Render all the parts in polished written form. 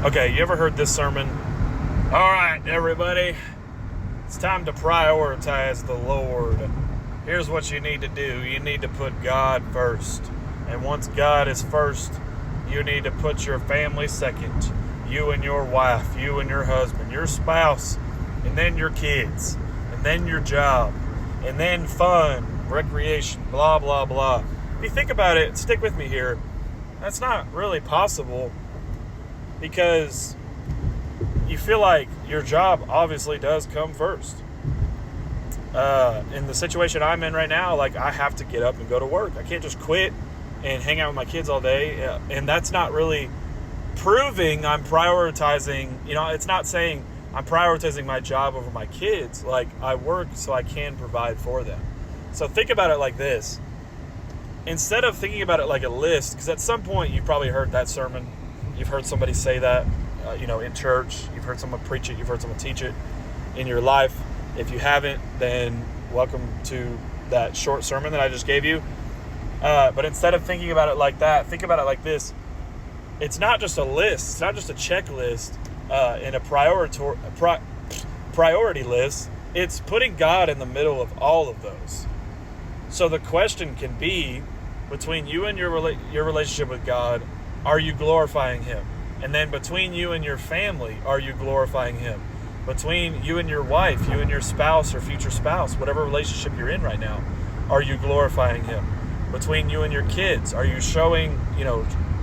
Okay, you ever heard this sermon? All right, everybody, it's time to prioritize the Lord. Here's what you need to do. You need to put God first. And once God is first, you need to put your family second. You and your wife, you and your husband, your spouse, and then your kids, and then your job, and then fun, recreation, blah, blah, blah. If you think about it, stick with me here, that's not really possible because you feel like your job obviously does come first. In the situation I'm in right now, like I have to get up and go to work. I can't just quit and hang out with my kids all day. And that's not really proving I'm prioritizing, it's not saying I'm prioritizing my job over my kids. Like I work so I can provide for them. So think about it like this. Instead of thinking about it like a list, because at some point you've probably heard that sermon. You've heard somebody say that, in church. You've heard someone preach it. You've heard someone teach it in your life. If you haven't, then welcome to that short sermon that I just gave you. But instead of thinking about it like that, think about it like this. It's not just a list. It's not just a checklist in a priority list. It's putting God in the middle of all of those. So the question can be, between you and your relationship with God, are you glorifying Him? And then between you and your family, are you glorifying Him? Between you and your wife, you and your spouse or future spouse, whatever relationship you're in right now, are you glorifying Him? Between you and your kids, are you showing,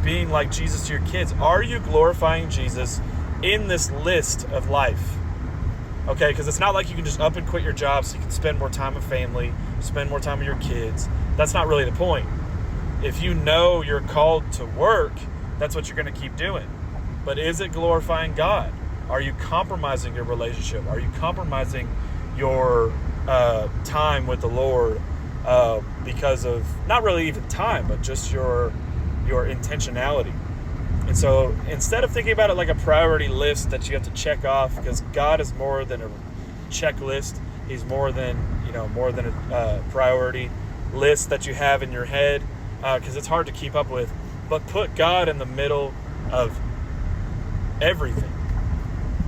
being like Jesus to your kids? Are you glorifying Jesus in this list of life? Okay, because it's not like you can just up and quit your job so you can spend more time with family, spend more time with your kids. That's not really the point. If you know you're called to work, that's what you're going to keep doing. But is it glorifying God? Are you compromising your relationship? Are you compromising your time with the Lord because of, not really even time, but just your intentionality? And so instead of thinking about it like a priority list that you have to check off, because God is more than a checklist. He's more than a priority list that you have in your head, because it's hard to keep up with. But put God in the middle of everything.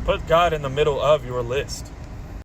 Put God in the middle of your list.